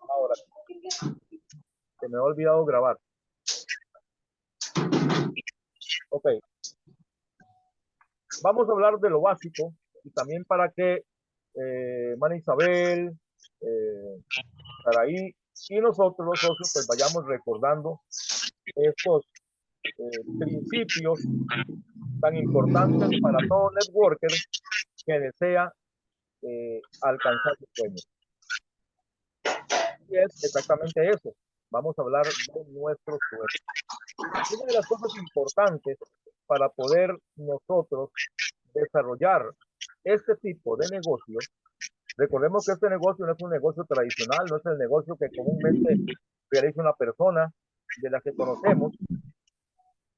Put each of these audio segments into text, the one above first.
Ahora, se me ha olvidado grabar. Ok, vamos a hablar de lo básico y también para que Mana Isabel, Saraí y nosotros los socios pues vayamos recordando estos principios tan importantes para todo networker que desea alcanzar sus sueños. Y es exactamente eso. Vamos a hablar de nuestros sueños. Una de las cosas importantes para poder nosotros desarrollar este tipo de negocio, recordemos que este negocio no es un negocio tradicional, no es el negocio que comúnmente realiza una persona de la que conocemos,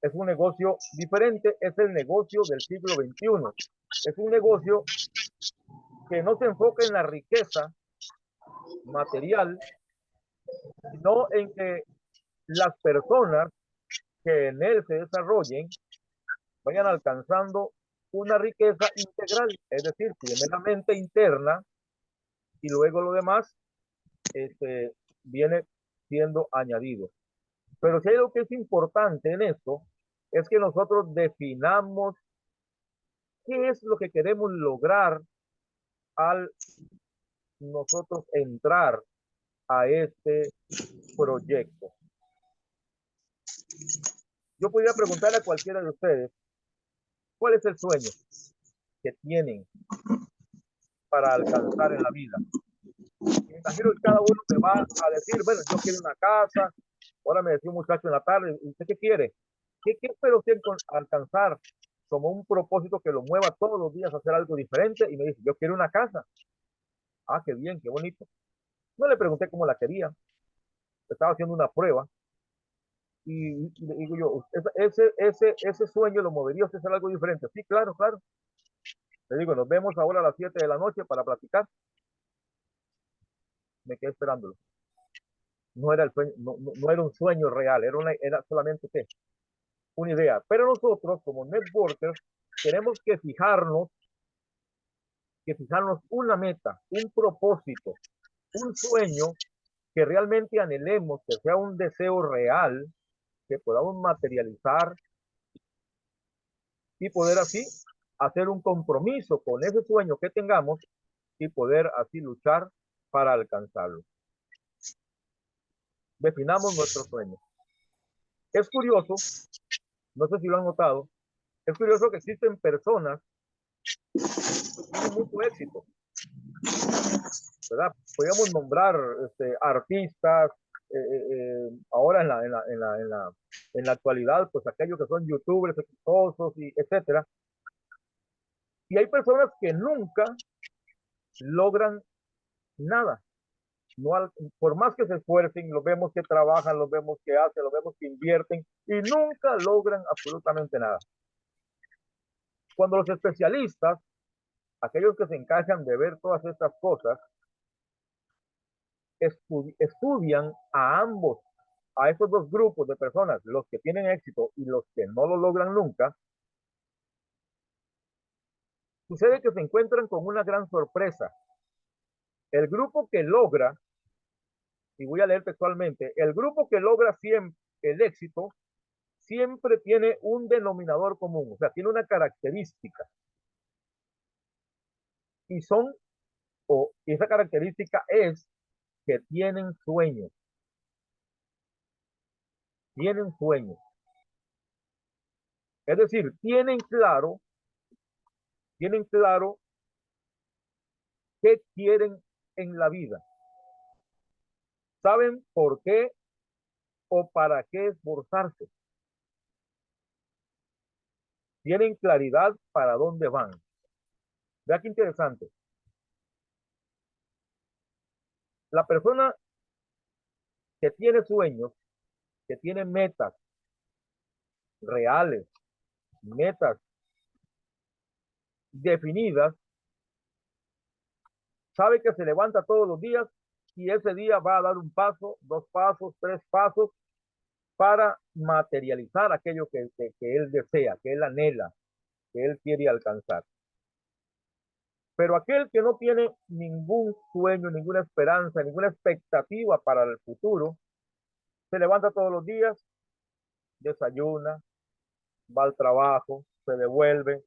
es un negocio diferente, es el negocio del siglo XXI. Es un negocio que no se enfoca en la riqueza material, sino en que las personas que en él se desarrollen vayan alcanzando una riqueza integral, es decir, primeramente interna y luego lo demás viene siendo añadido. Pero si hay algo que es importante en esto, es que nosotros definamos qué es lo que queremos lograr al nosotros entrar a este proyecto. Yo podría preguntarle a cualquiera de ustedes, ¿cuál es el sueño que tienen para alcanzar en la vida? Me imagino que cada uno me va a decir, bueno, yo quiero una casa. Ahora me decía un muchacho en la tarde, ¿usted qué quiere? ¿Qué espera usted alcanzar como un propósito que lo mueva todos los días a hacer algo diferente? Y me dice, yo quiero una casa. Ah, qué bien, qué bonito. No le pregunté cómo la quería. Estaba haciendo una prueba. Y le digo yo, ese sueño lo movería usted a hacer algo diferente. Sí, claro, claro. Le digo, nos vemos ahora a las 7 de la noche para platicar. Me quedé esperándolo. No era el sueño, no era un sueño real, era solamente ¿qué? Una idea. Pero nosotros, como networkers, tenemos que fijarnos una meta, un propósito, un sueño que realmente anhelemos, que sea un deseo real, que podamos materializar y poder así hacer un compromiso con ese sueño que tengamos y poder así luchar para alcanzarlo. Definamos nuestro sueño. Es curioso, no sé si lo han notado, es curioso que existen personas que tienen mucho éxito, ¿verdad? Podríamos nombrar artistas, ahora en la actualidad, pues aquellos que son youtubers exitosos y etcétera. Y hay personas que nunca logran nada. No, por más que se esfuercen, los vemos que trabajan, los vemos que hacen, los vemos que invierten y nunca logran absolutamente nada. Cuando los especialistas, aquellos que se encargan de ver todas estas cosas, estudian a ambos, a esos dos grupos de personas, los que tienen éxito y los que no lo logran nunca, sucede que se encuentran con una gran sorpresa. El grupo que logra, y voy a leer textualmente, el grupo que logra siempre el éxito siempre tiene un denominador común, o sea, tiene una característica. Y esa característica es que tienen sueños. Tienen sueños. Es decir, tienen claro qué quieren en la vida. Saben por qué o para qué esforzarse. Tienen claridad para dónde van. Vea qué interesante. La persona que tiene sueños, que tiene metas reales, metas definidas, sabe que se levanta todos los días y ese día va a dar un paso, dos pasos, tres pasos para materializar aquello que él desea, que él anhela, que él quiere alcanzar. Pero aquel que no tiene ningún sueño, ninguna esperanza, ninguna expectativa para el futuro, se levanta todos los días, desayuna, va al trabajo, se devuelve,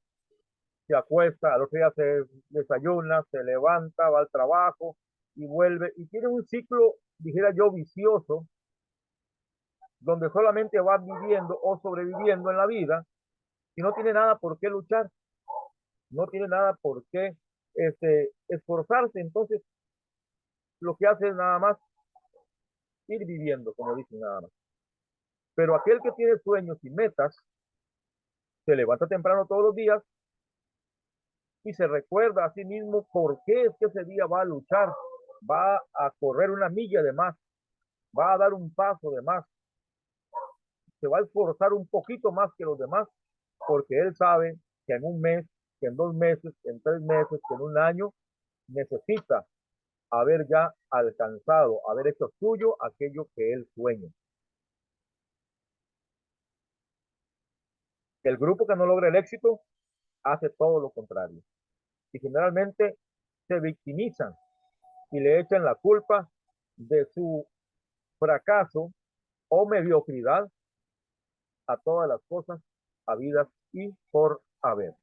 se acuesta, al otro día se desayuna, se levanta, va al trabajo y vuelve. Y tiene un ciclo, dijera yo, vicioso, donde solamente va viviendo o sobreviviendo en la vida y no tiene nada por qué luchar, no tiene nada por qué esforzarse. Entonces, lo que hace es nada más ir viviendo, como dicen nada más. Pero aquel que tiene sueños y metas, se levanta temprano todos los días y se recuerda a sí mismo por qué es que ese día va a luchar, va a correr una milla de más, va a dar un paso de más, se va a esforzar un poquito más que los demás, porque él sabe que en un mes, que en 2 meses, que en 3 meses, que en un año, necesita haber ya alcanzado, haber hecho suyo aquello que él sueña. El grupo que no logra el éxito hace todo lo contrario y generalmente se victimizan y le echan la culpa de su fracaso o mediocridad a todas las cosas habidas y por haber.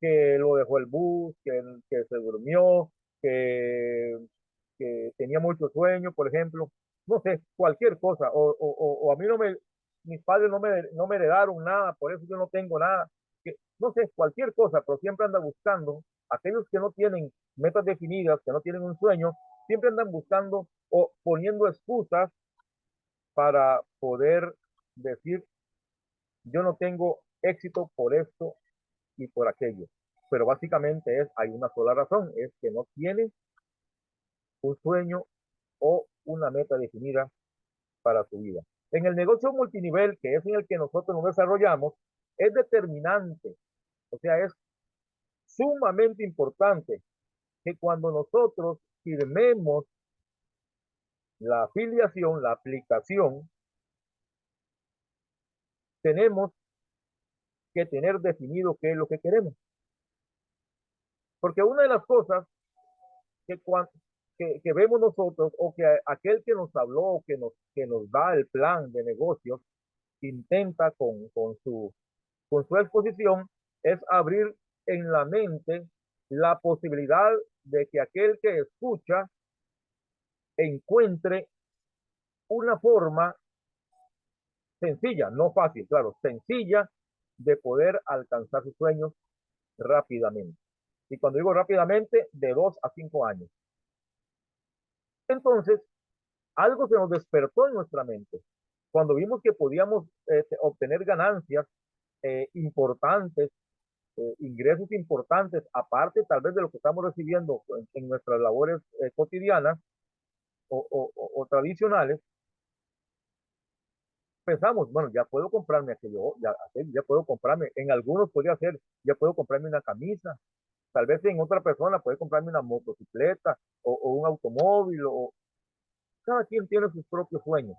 Que lo dejó el bus, que se durmió, que, que tenía mucho sueño, por ejemplo, no sé, cualquier cosa, o a mí mis padres no me heredaron nada, por eso yo no tengo nada, que, no sé, cualquier cosa, pero siempre anda buscando, aquellos que no tienen metas definidas, que no tienen un sueño, siempre andan buscando o poniendo excusas para poder decir, yo no tengo éxito por esto y por aquello. Pero básicamente hay una sola razón, es que no tiene un sueño o una meta definida para su vida. En el negocio multinivel, que es en el que nosotros nos desarrollamos, es determinante, o sea, es sumamente importante que cuando nosotros firmemos la afiliación, la aplicación, tenemos que tener definido qué es lo que queremos. Porque una de las cosas que, que vemos nosotros o que aquel que nos habló, que nos da el plan de negocios, intenta con su exposición, es abrir en la mente la posibilidad de que aquel que escucha encuentre una forma sencilla, no fácil, claro, sencilla de poder alcanzar sus sueños rápidamente. Y cuando digo rápidamente, de 2 a 5 años. Entonces, algo se nos despertó en nuestra mente. Cuando vimos que podíamos obtener ganancias importantes, ingresos importantes, aparte tal vez de lo que estamos recibiendo en nuestras labores cotidianas o tradicionales, pensamos, bueno, ya puedo comprarme aquello, ya puedo comprarme, en algunos podría ser, ya puedo comprarme una camisa, tal vez en otra persona puede comprarme una motocicleta o un automóvil, o cada quien tiene sus propios sueños.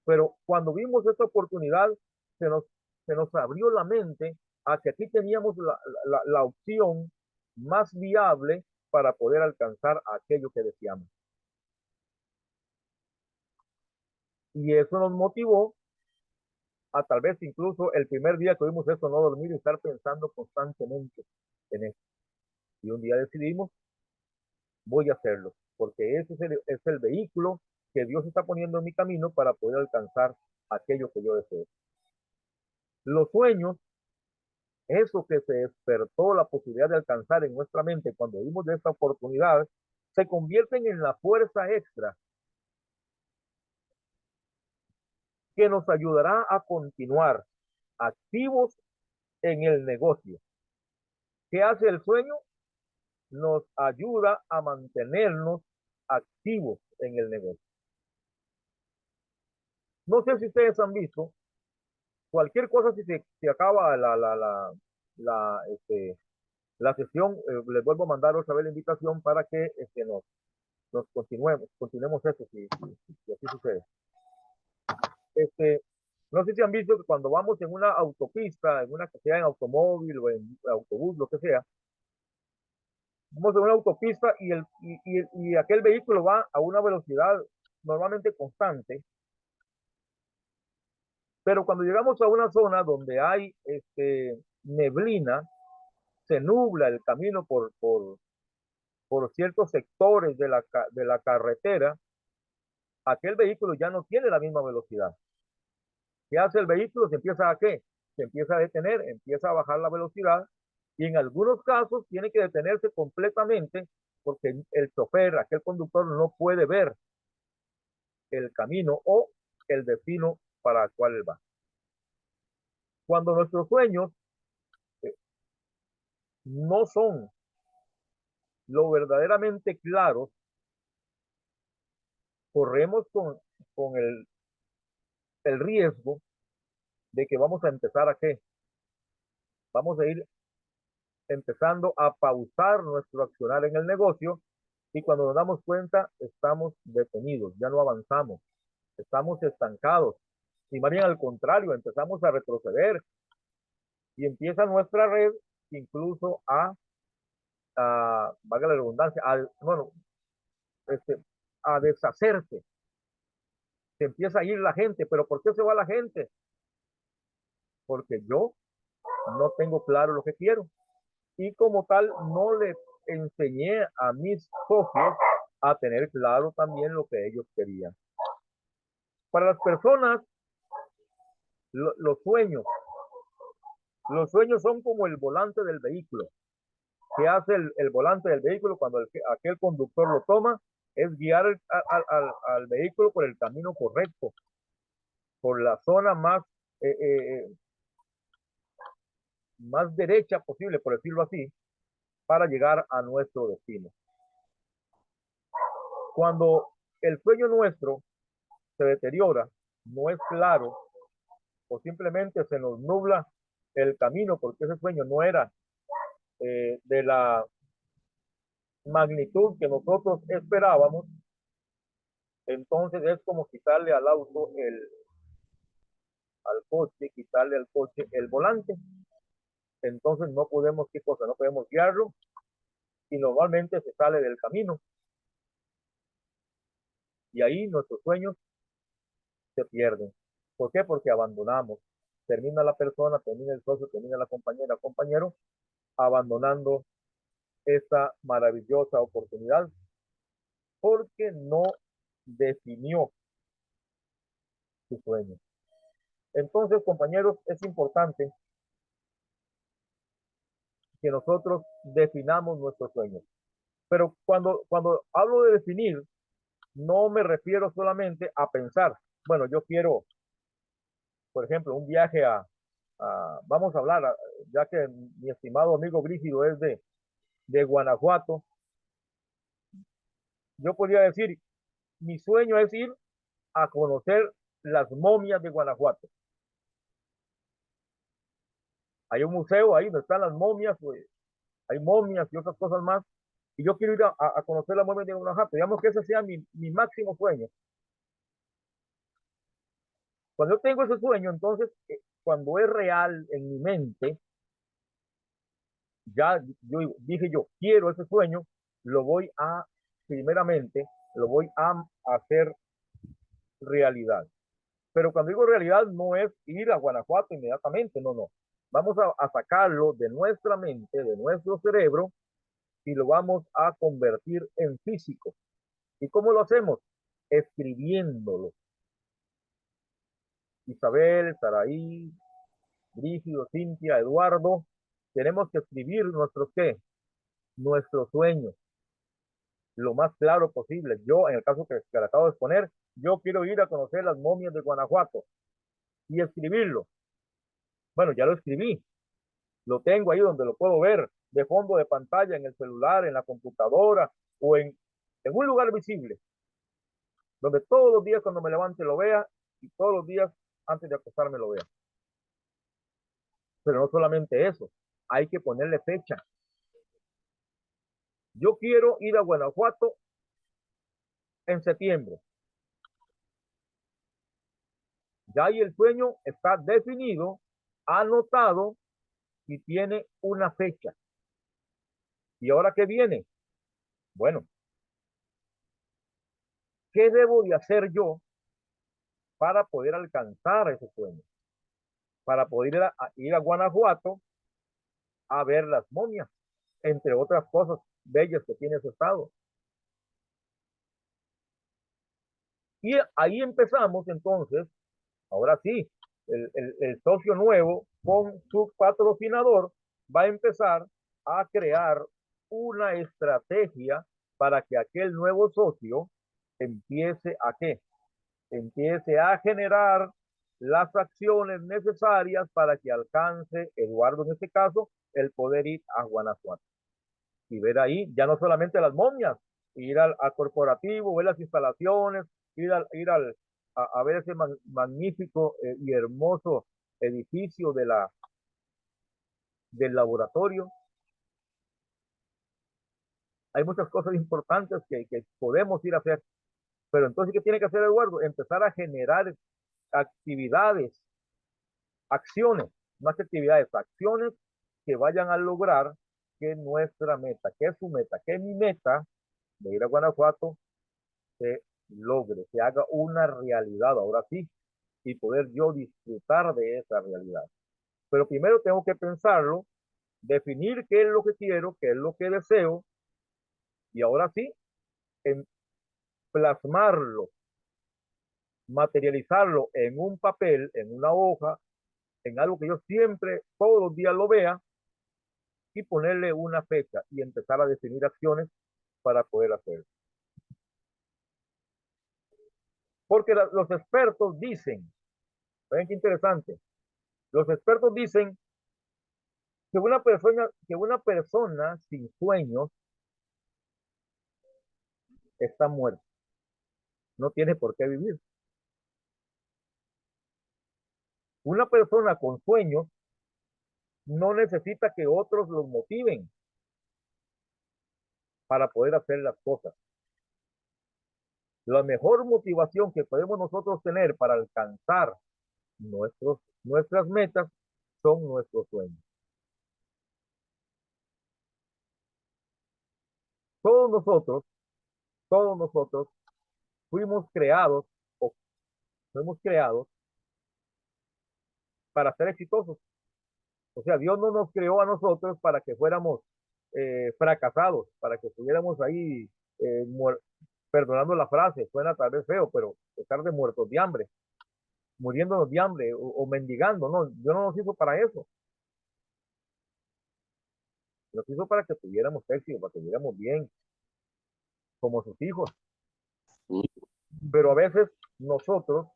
Pero cuando vimos esta oportunidad, se nos, se nos abrió la mente a que aquí teníamos la opción más viable para poder alcanzar aquello que deseamos. Y eso nos motivó a tal vez incluso el primer día que vimos esto, no dormir y estar pensando constantemente en esto. Y un día decidimos, voy a hacerlo, porque ese es el vehículo que Dios está poniendo en mi camino para poder alcanzar aquello que yo deseo. Los sueños, eso que se despertó la posibilidad de alcanzar en nuestra mente cuando vimos de esta oportunidad, se convierten en la fuerza extra que nos ayudará a continuar activos en el negocio. ¿Qué hace el sueño? Nos ayuda a mantenernos activos en el negocio. No sé si ustedes han visto, cualquier cosa, si se acaba la sesión, les vuelvo a mandar otra vez la invitación para que continuemos eso, si así sucede. No sé si han visto que cuando vamos en una autopista, en una que sea en automóvil o en autobús, lo que sea, vamos en una autopista y aquel vehículo va a una velocidad normalmente constante, pero cuando llegamos a una zona donde hay neblina, se nubla el camino por ciertos sectores de la carretera, aquel vehículo ya no tiene la misma velocidad. ¿Qué hace el vehículo? Se empieza a ¿qué? Se empieza a detener, empieza a bajar la velocidad y en algunos casos tiene que detenerse completamente porque el chofer, aquel conductor no puede ver el camino o el destino para el cual él va. Cuando nuestros sueños eh, no son lo verdaderamente claros, corremos con el riesgo de que vamos a empezar a ¿qué? Vamos a ir empezando a pausar nuestro accionar en el negocio y cuando nos damos cuenta estamos detenidos, ya no avanzamos, estamos estancados y más bien al contrario, empezamos a retroceder y empieza nuestra red incluso valga la redundancia, bueno, este, a deshacerse, se empieza a ir la gente, pero ¿por qué se va la gente? Porque yo no tengo claro lo que quiero y como tal no le enseñé a mis socios a tener claro también lo que ellos querían. Para las personas, los sueños son como el volante del vehículo. ¿Qué hace el volante del vehículo cuando aquel conductor lo toma? Es guiar al vehículo por el camino correcto, por la zona más derecha posible, por decirlo así, para llegar a nuestro destino. Cuando el sueño nuestro se deteriora, no es claro, o simplemente se nos nubla el camino porque ese sueño no era de la magnitud que nosotros esperábamos, entonces es como quitarle al auto, al coche, quitarle al coche el volante. Entonces no podemos, ¿qué cosa? No podemos guiarlo y normalmente se sale del camino. Y ahí nuestros sueños se pierden. ¿Por qué? Porque abandonamos. Termina la persona, termina el socio, termina la compañera, compañero, abandonando esta maravillosa oportunidad porque no definió su sueño. Entonces, compañeros, es importante que nosotros definamos nuestros sueños. Pero cuando hablo de definir, no me refiero solamente a pensar, bueno, yo quiero, por ejemplo, un viaje vamos a hablar, ya que mi estimado amigo Brígido es de Guanajuato, yo podría decir, mi sueño es ir a conocer las momias de Guanajuato. Hay un museo ahí donde están las momias, pues, hay momias y otras cosas más, y yo quiero ir a conocer las momias de Guanajuato. Digamos que ese sea mi máximo sueño. Cuando yo tengo ese sueño, entonces, cuando es real en mi mente, ya dije yo, quiero ese sueño, lo voy a, primeramente, lo voy a hacer realidad. Pero cuando digo realidad, no es ir a Guanajuato inmediatamente, no, no. Vamos a sacarlo de nuestra mente, de nuestro cerebro, y lo vamos a convertir en físico. ¿Y cómo lo hacemos? Escribiéndolo. Isabel, Saraí, Brígido, Cintia, Eduardo, tenemos que escribir nuestros qué, nuestros sueños, lo más claro posible. Yo, en el caso que le acabo de exponer, yo quiero ir a conocer las momias de Guanajuato y escribirlo. Bueno, ya lo escribí, lo tengo ahí donde lo puedo ver, de fondo de pantalla, en el celular, en la computadora o en un lugar visible, donde todos los días cuando me levante lo vea y todos los días antes de acostarme lo vea. Pero no solamente eso, hay que ponerle fecha. Yo quiero ir a Guanajuato en septiembre. Ya ahí el sueño está definido, anotado y tiene una fecha. ¿Y ahora qué viene? Bueno, ¿qué debo de hacer yo para poder alcanzar ese sueño? Para poder ir a Guanajuato a ver las momias, entre otras cosas bellas que tiene ese estado. Y ahí empezamos entonces, ahora sí, el socio nuevo con su patrocinador va a empezar a crear una estrategia para que aquel nuevo socio empiece a qué? Empiece a generar las acciones necesarias para que alcance Eduardo, en este caso, el poder ir a Guanajuato y ver ahí ya no solamente las momias, ir al corporativo, ver las instalaciones, a ver ese magnífico y hermoso edificio del laboratorio. Hay muchas cosas importantes que podemos ir a hacer, pero entonces, ¿qué tiene que hacer Eduardo? Empezar a generar actividades, acciones, más que actividades, acciones que vayan a lograr que nuestra meta, que es su meta, que es mi meta de ir a Guanajuato, se logre, se haga una realidad, ahora sí, y poder yo disfrutar de esa realidad. Pero primero tengo que pensarlo, definir qué es lo que quiero, qué es lo que deseo, y ahora sí, en plasmarlo, materializarlo en un papel, en una hoja, en algo que yo siempre, todos los días lo vea, y ponerle una fecha y empezar a definir acciones para poder hacerlo. Porque los expertos dicen, ven qué interesante, los expertos dicen que una persona sin sueños está muerta, no tiene por qué vivir. Una persona con sueños no necesita que otros los motiven para poder hacer las cosas. La mejor motivación que podemos nosotros tener para alcanzar nuestras metas son nuestros sueños. Todos nosotros, todos nosotros fuimos creados o fuimos creados para ser exitosos. O sea, Dios no nos creó a nosotros para que fuéramos fracasados, para que estuviéramos ahí, perdonando la frase, suena tal vez feo, pero estar de muertos de hambre, muriéndonos de hambre o mendigando. No, Dios no nos hizo para eso. Nos hizo para que tuviéramos éxito, para que tuviéramos bien, como sus hijos. Pero a veces nosotros,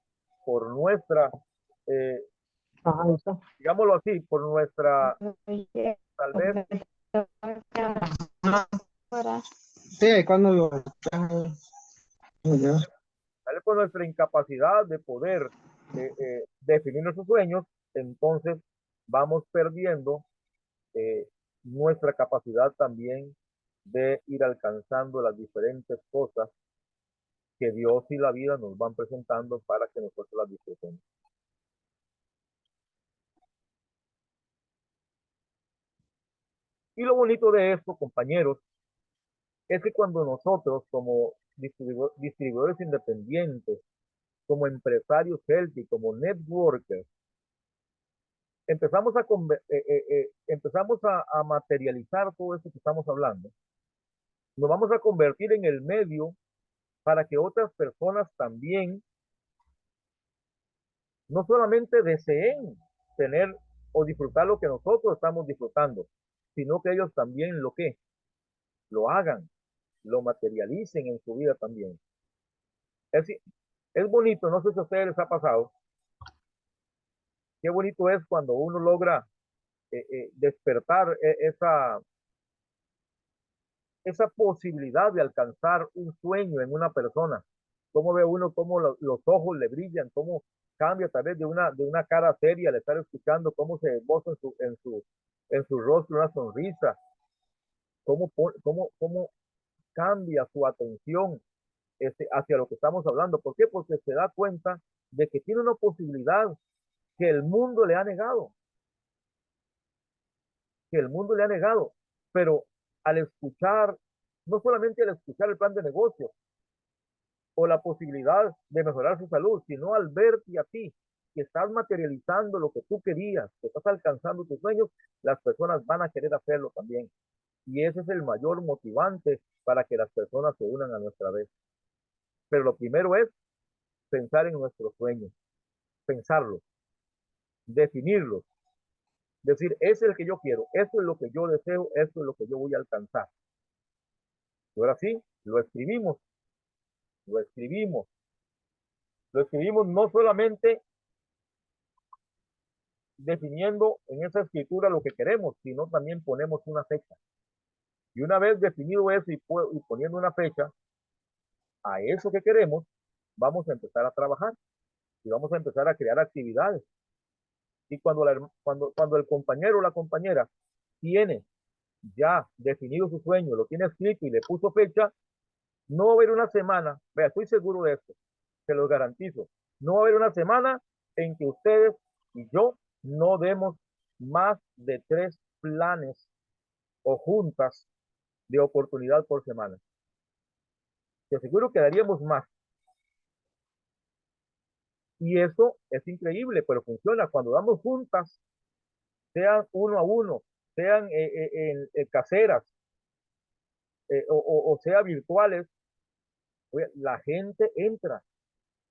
por nuestra, eh, digámoslo así, por nuestra, tal vez, Sí, cuando lo... tal vez por nuestra incapacidad de poder definir nuestros sueños, entonces vamos perdiendo eh, nuestra capacidad también de ir alcanzando las diferentes cosas que Dios y la vida nos van presentando para que nosotros las disfrutemos. Y lo bonito de esto, compañeros, es que cuando nosotros como distribuidores independientes, como empresarios healthy, como networkers, empezamos a materializar todo eso que estamos hablando, nos vamos a convertir en el medio para que otras personas también no solamente deseen tener o disfrutar lo que nosotros estamos disfrutando, sino que ellos también lo hagan, lo materialicen en su vida también. Es bonito, no sé si a ustedes les ha pasado, qué bonito es cuando uno logra despertar esa posibilidad de alcanzar un sueño en una persona. Cómo ve uno, cómo los ojos le brillan, cómo cambia a través de una cara seria al estar escuchando, cómo se esboza en su rostro una sonrisa, cómo cambia su atención hacia lo que estamos hablando. ¿Por qué? Porque se da cuenta de que tiene una posibilidad que el mundo le ha negado, que el mundo le ha negado. Pero al escuchar, no solamente al escuchar el plan de negocio o la posibilidad de mejorar su salud, sino al verte a ti, que estás materializando lo que tú querías, que estás alcanzando tus sueños, las personas van a querer hacerlo también. Y ese es el mayor motivante para que las personas se unan a nuestra vez. Pero lo primero es pensar en nuestros sueños, pensarlos, definirlos, decir, ese es el que yo quiero, esto es lo que yo deseo, esto es lo que yo voy a alcanzar. Y ahora sí, lo escribimos, lo escribimos, lo escribimos no solamente definiendo en esa escritura lo que queremos, sino también ponemos una fecha. Y una vez definido eso y poniendo una fecha a eso que queremos, vamos a empezar a trabajar y vamos a empezar a crear actividades. Y cuando el compañero o la compañera tiene ya definido su sueño, lo tiene escrito y le puso fecha, no va a haber una semana, vea, estoy seguro de esto, se los garantizo, no va a haber una semana en que ustedes y yo no demos más de 3 planes o juntas de oportunidad por semana. Te aseguro que daríamos más. Y eso es increíble, pero funciona cuando damos juntas, sean uno a uno, sean caseras, o sea virtuales. Oye, la gente entra,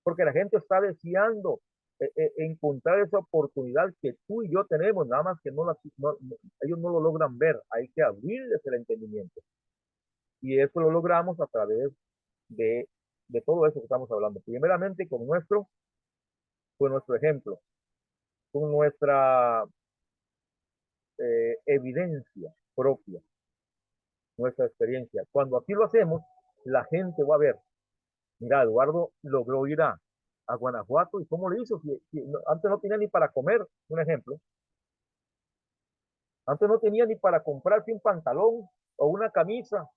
porque la gente está deseando encontrar esa oportunidad que tú y yo tenemos, nada más que ellos no lo logran ver, hay que abrirles el entendimiento. Y eso lo logramos a través de, de todo eso que estamos hablando. Primeramente con nuestro ejemplo, con nuestra evidencia propia, nuestra experiencia. Cuando así lo hacemos, la gente va a ver, mira, Eduardo logró ir a Guanajuato y cómo lo hizo. Si antes no tenía ni para comer, un ejemplo. Antes no tenía ni para comprarse un pantalón o una camisa.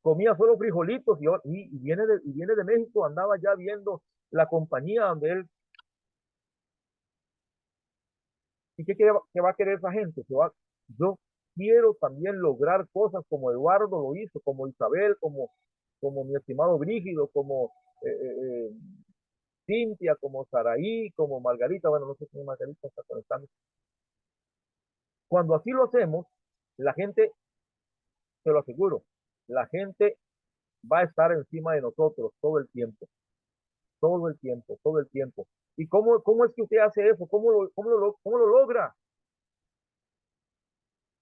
Comía solo frijolitos y viene de México, andaba ya viendo la compañía donde él. ¿Y qué va a querer esa gente? Yo quiero también lograr cosas como Eduardo lo hizo, como Isabel, como mi estimado Brígido, como Cintia, como Saraí, como Margarita. Bueno, no sé si Margarita está conectando. Cuando así lo hacemos, la gente, te lo aseguro, la gente va a estar encima de nosotros todo el tiempo, todo el tiempo, todo el tiempo. ¿Y cómo es que usted hace eso? ¿Cómo lo logra?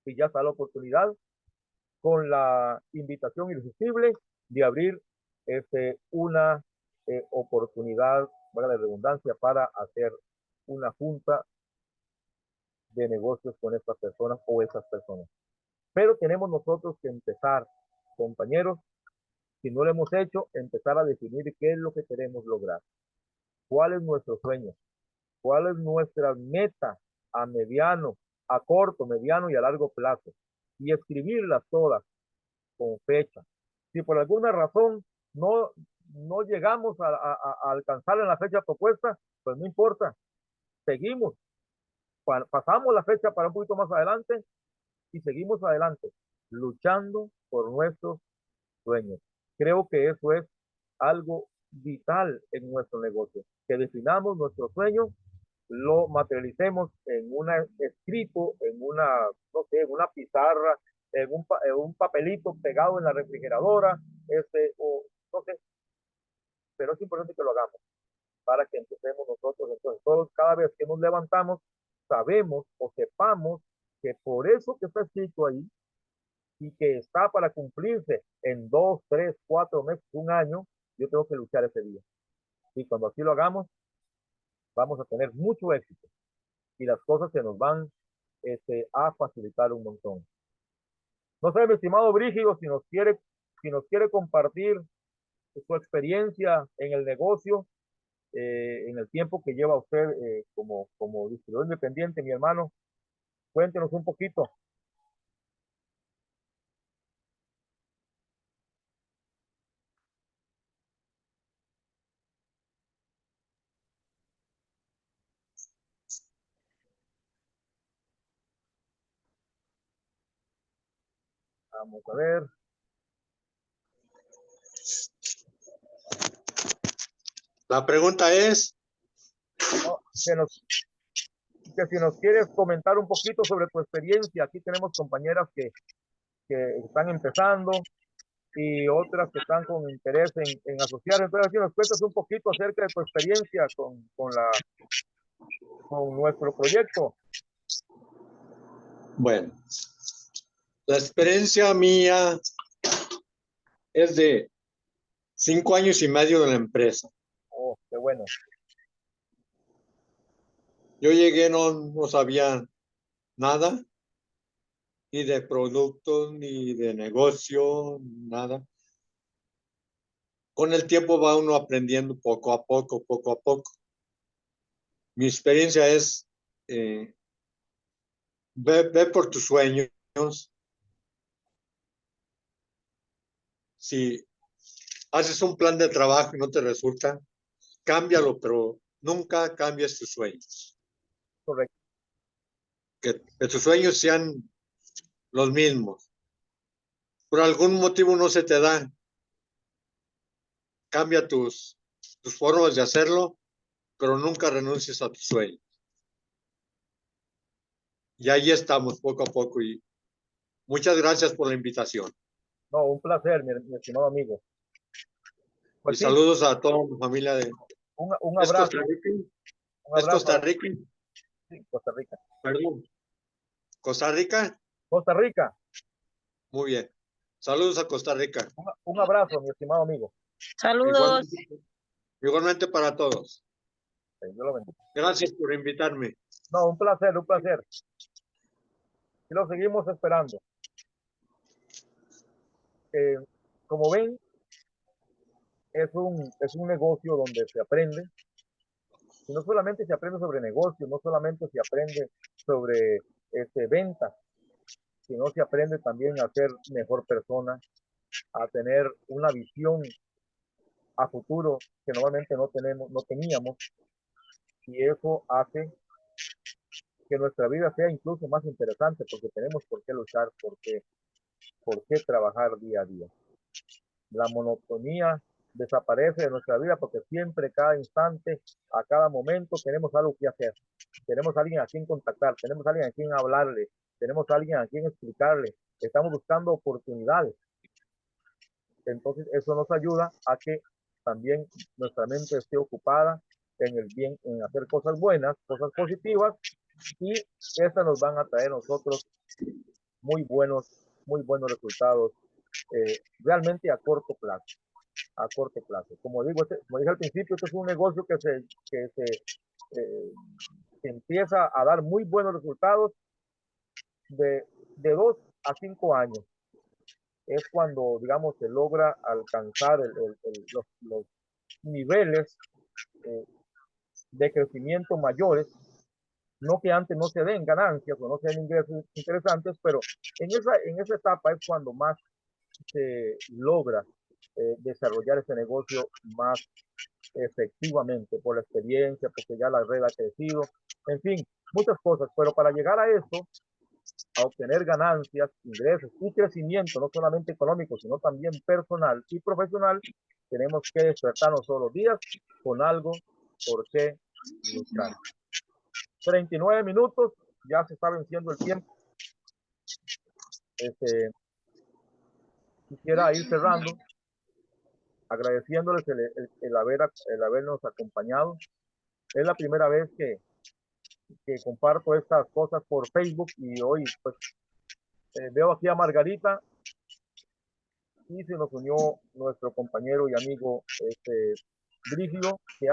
Y ya está la oportunidad con la invitación irresistible de abrir una oportunidad, valga la redundancia, para hacer una junta de negocios con estas personas o esas personas. Pero tenemos nosotros que empezar, compañeros, si no lo hemos hecho, empezar a definir qué es lo que queremos lograr, cuál es nuestro sueño, cuál es nuestra meta a mediano, a corto, mediano y a largo plazo, y escribirlas todas con fecha. Si por alguna razón no, no llegamos a alcanzar en la fecha propuesta, pues no importa, seguimos, pasamos la fecha para un poquito más adelante y seguimos adelante, luchando por nuestros sueños. Creo que eso es algo vital en nuestro negocio, que definamos nuestro sueño, lo materialicemos en un escrito, no sé, en una pizarra, en un papelito pegado en la refrigeradora, o no sé, pero es importante que lo hagamos para que empecemos nosotros. Entonces, todos, cada vez que nos levantamos, sabemos o sepamos que por eso que está escrito ahí y que está para cumplirse en 2, 3, 4 meses, un año, yo tengo que luchar ese día. Y cuando así lo hagamos, vamos a tener mucho éxito y las cosas se nos van a facilitar un montón. No sé, mi estimado Brígido, si nos quiere compartir su experiencia en el negocio, en el tiempo que lleva usted como distribuidor independiente, mi hermano, cuéntenos un poquito. Vamos a ver. La pregunta es... No, que si nos quieres comentar un poquito sobre tu experiencia. Aquí tenemos compañeras que están empezando y otras que están con interés en asociar. Entonces, si nos cuentas un poquito acerca de tu experiencia con nuestro proyecto. Bueno, la experiencia mía es de 5 años y medio de la empresa. Oh, qué bueno. Yo llegué, no sabía nada, ni de productos, ni de negocio, nada. Con el tiempo va uno aprendiendo poco a poco, poco a poco. Mi experiencia es, ve por tus sueños. Si haces un plan de trabajo y no te resulta, cámbialo, pero nunca cambies tus sueños. Correcto. Que tus sueños sean los mismos. Por algún motivo no se te da. Cambia tus formas de hacerlo, pero nunca renuncies a tus sueños. Y ahí estamos poco a poco y muchas gracias por la invitación. No, un placer, mi estimado amigo. Pues Y sí, saludos a toda mi familia de... un ¿Es abrazo. Costa Rica? Un ¿Es abrazo. Costa Rica? Sí, Costa Rica. Perdón. ¿Costa Rica? Costa Rica. Muy bien. Saludos a Costa Rica. Un abrazo, mi estimado amigo. Saludos. Igualmente para todos. Dios lo bendiga. Gracias por invitarme. No, un placer, un placer. Y lo seguimos esperando. Como ven, es un negocio donde se aprende. Y no solamente se aprende sobre negocios, no solamente se aprende sobre ventas, sino se aprende también a ser mejor persona, a tener una visión a futuro que normalmente no teníamos, y eso hace que nuestra vida sea incluso más interesante porque tenemos por qué luchar, por qué trabajar día a día. La monotonía desaparece de nuestra vida porque siempre, cada instante, a cada momento tenemos algo que hacer. Tenemos a alguien a quien contactar, tenemos a alguien a quien hablarle, tenemos a alguien a quien explicarle. Estamos buscando oportunidades. Entonces eso nos ayuda a que también nuestra mente esté ocupada en el bien, en hacer cosas buenas, cosas positivas, y estas nos van a traer a nosotros muy buenos resultados, realmente a corto plazo. A corto plazo. Como digo, como dije al principio, este es un negocio que empieza a dar muy buenos resultados de 2 a 5 años. Es cuando, digamos, se logra alcanzar los niveles de crecimiento mayores. No que antes no se den ganancias o no se den ingresos interesantes, pero en esa etapa es cuando más se logra desarrollar ese negocio más efectivamente, por la experiencia, porque ya la red ha crecido, en fin, muchas cosas. Pero para llegar a eso, a obtener ganancias, ingresos y crecimiento, no solamente económico, sino también personal y profesional, tenemos que despertarnos todos los días con algo por qué luchar. 39 minutos, ya se está venciendo el tiempo. Quisiera ir cerrando, agradeciéndoles el habernos acompañado. Es la primera vez que comparto estas cosas por Facebook, y hoy pues veo aquí a Margarita y se nos unió nuestro compañero y amigo Brígido, que